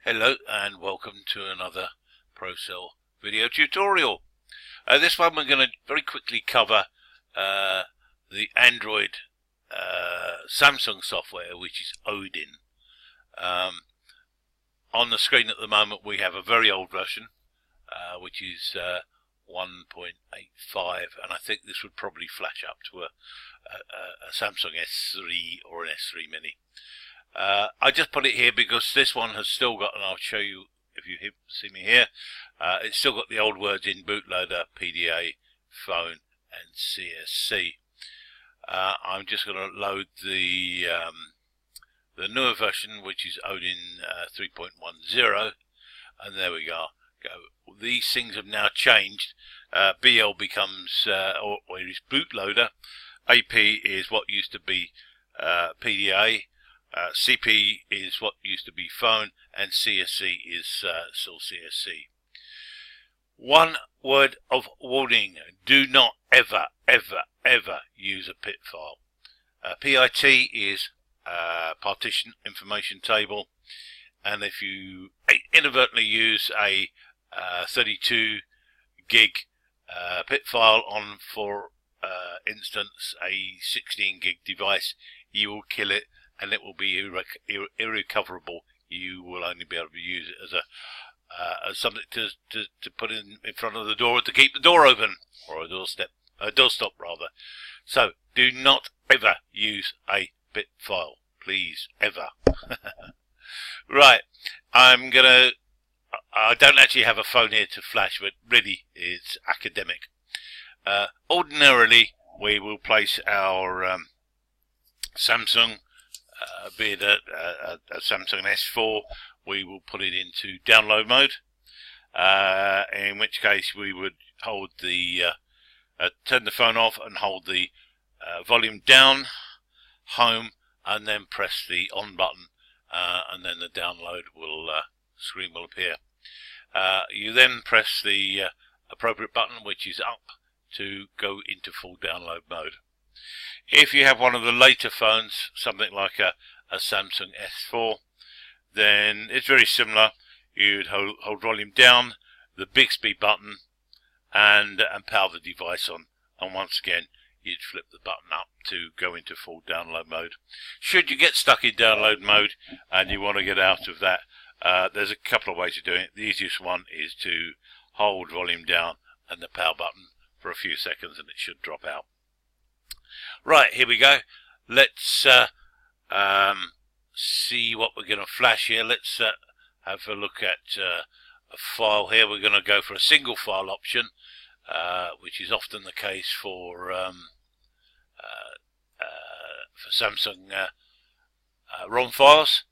Hello and welcome to another ProCell video tutorial. This one we're going to very quickly cover the Android Samsung software, which is Odin. On the screen at the moment we have a very old version, which is 1.85, and I think this would probably flash up to a Samsung S3 or an S3 Mini. I just put it here because this one has still got, and I'll show you if you see me here, it's still got the old words in: bootloader, PDA, phone and CSC. I'm just going to load the newer version, which is Odin 3.10, and there we go. These things have now changed. BL becomes, or is bootloader, AP is what used to be PDA, CP is what used to be phone, and CSC is still CSC. One word of warning: do not ever use a PIT file. PIT is partition information table, and if you inadvertently use a 32 gig PIT file on, for instance, a 16 gig device, you will kill it and it will be irrecoverable. You will only be able to use it as something to put in front of the door to keep the door open, or a doorstop rather. So do not ever use a PIT file, please, ever. Right, I don't actually have a phone here to flash, but really it's academic. Ordinarily we will place our Samsung, be it a Samsung S4, we will put it into download mode, in which case we would hold the turn the phone off and hold the volume down, home, and then press the on button, and then the download screen will appear. You then press the appropriate button, which is up, to go into full download mode. If you have one of the later phones, something like a Samsung S4, then it's very similar. You'd hold volume down, the Bixby button, and power the device on. And once again, you'd flip the button up to go into full download mode. Should you get stuck in download mode and you want to get out of that, there's a couple of ways of doing it. The easiest one is to hold volume down and the power button for a few seconds, and it should drop out. Right, here we go. Let's see what we're going to flash here. Let's have a look at a file here. We're going to go for a single file option, which is often the case for Samsung ROM files.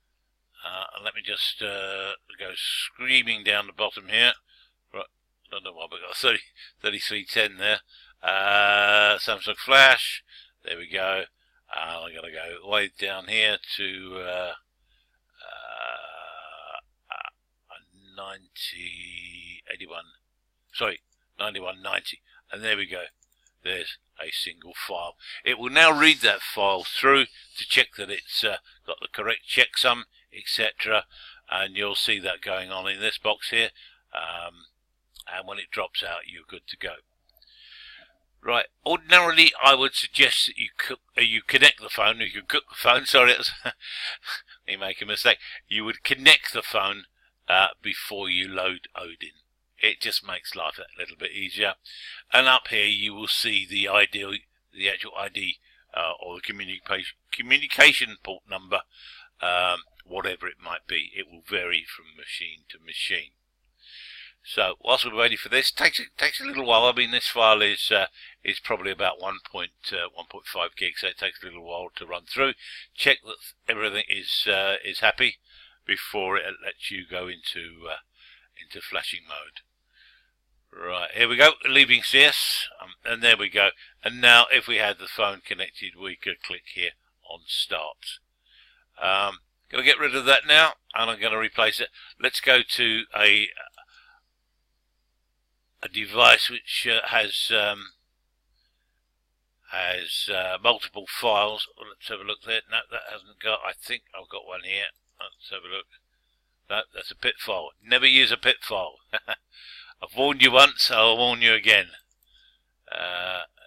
And let me just go screaming down the bottom here. Right, I don't know why we got 3310 there. Samsung Flash. There we go. I'm going to go way down here to 9190, and there we go. There's a single file. It will now read that file through to check that it's got the correct checksum, etc., and you'll see that going on in this box here, and when it drops out, you're good to go. Right, ordinarily I would suggest that you connect the phone. You can cook the phone, sorry, that's me make a mistake. You would connect the phone before you load Odin. It just makes life a little bit easier. And up here you will see the actual ID, or the communication port number, whatever it might be. It will vary from machine to machine. So whilst we're waiting for this, takes a little while. I mean, this file is probably about 1.5 gigs, so it takes a little while to run through. Check that everything is happy before it lets you go into flashing mode. Right, here we go, leaving CS, and there we go. And now, if we had the phone connected, we could click here on Start. Going to get rid of that now, and I'm going to replace it. Let's go to a device which has multiple files. Let's have a look there. No, that hasn't got. I think I've got one here. Let's have a look. No, that's a pitfall. Never use a pitfall. I've warned you once, I'll warn you again.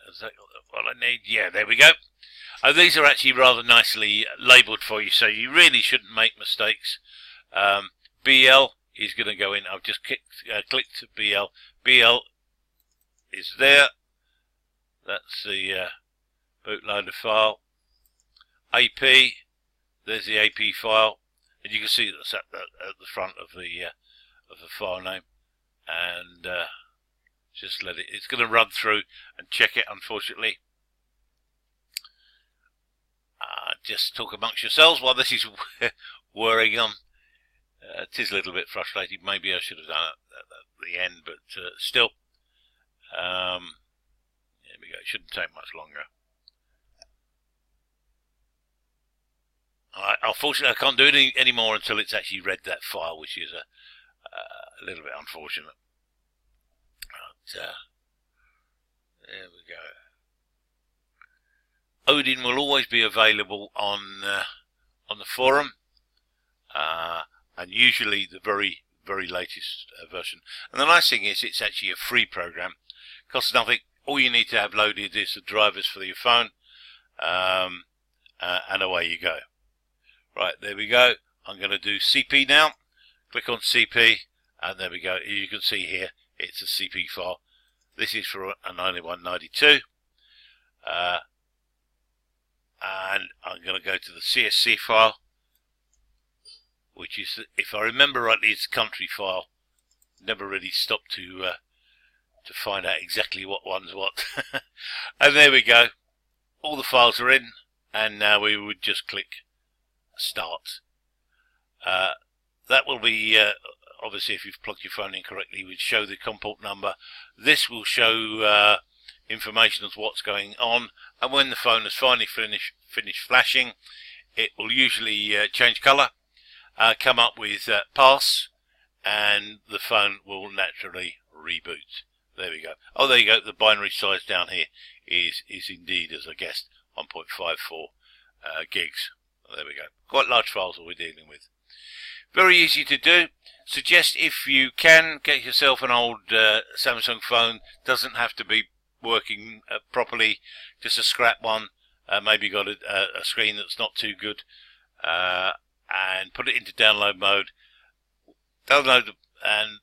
Is that what I need? Yeah, there we go. These are actually rather nicely labelled for you, so you really shouldn't make mistakes. BL is going to go in. I've just clicked BL. BL is there. That's the bootloader file. AP, there's the AP file, and you can see that's at the front of the file name. And just let it. It's going to run through and check it. Unfortunately, just talk amongst yourselves while this is whirring on. It is a little bit frustrating. Maybe I should have done it at the end, but still. There we go. It shouldn't take much longer. Unfortunately, I can't do it any more until it's actually read that file, which is a little bit unfortunate. But, there we go. Odin will always be available on the forum, and usually the very latest version. And the nice thing is, it's actually a free program. Costs nothing. All you need to have loaded is the drivers for your phone, and away you go. Right, there we go. I'm going to do CP now. Click on CP, and there we go. As you can see here, it's a CP file. This is for a 9192. And I'm going to go to the CSC file, which is, if I remember rightly, it's a country file. Never really stopped to find out exactly what one's what. And there we go. All the files are in, and now we would just click Start. That will be, obviously, if you've plugged your phone in correctly, would show the COM port number. This will show information of what's going on, and when the phone has finally finished flashing, it will usually change colour, come up with pass, and the phone will naturally reboot. There we go. Oh, there you go. The binary size down here is indeed, as I guessed, 1.54 gigs. There we go. Quite large files that we're dealing with. Very easy to do. Suggest, if you can, get yourself an old Samsung phone. Doesn't have to be working properly. Just a scrap one. Maybe got a screen that's not too good. And put it into download mode. Download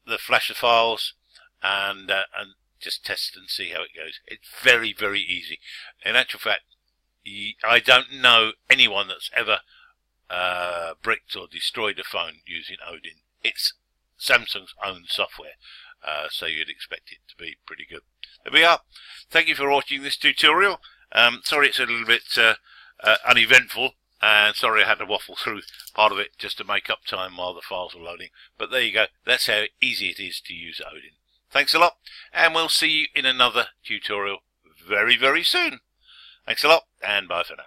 the flash the files, and just test and see how it goes. It's very easy. In actual fact, I don't know anyone that's ever bricked or destroyed a phone using Odin. It's Samsung's own software, so you'd expect it to be pretty good. There we are. Thank you for watching this tutorial. Sorry it's a little bit uneventful, and sorry I had to waffle through part of it just to make up time while the files are loading. But there you go. That's how easy it is to use Odin. Thanks a lot, and we'll see you in another tutorial very soon. Thanks a lot, and bye for now.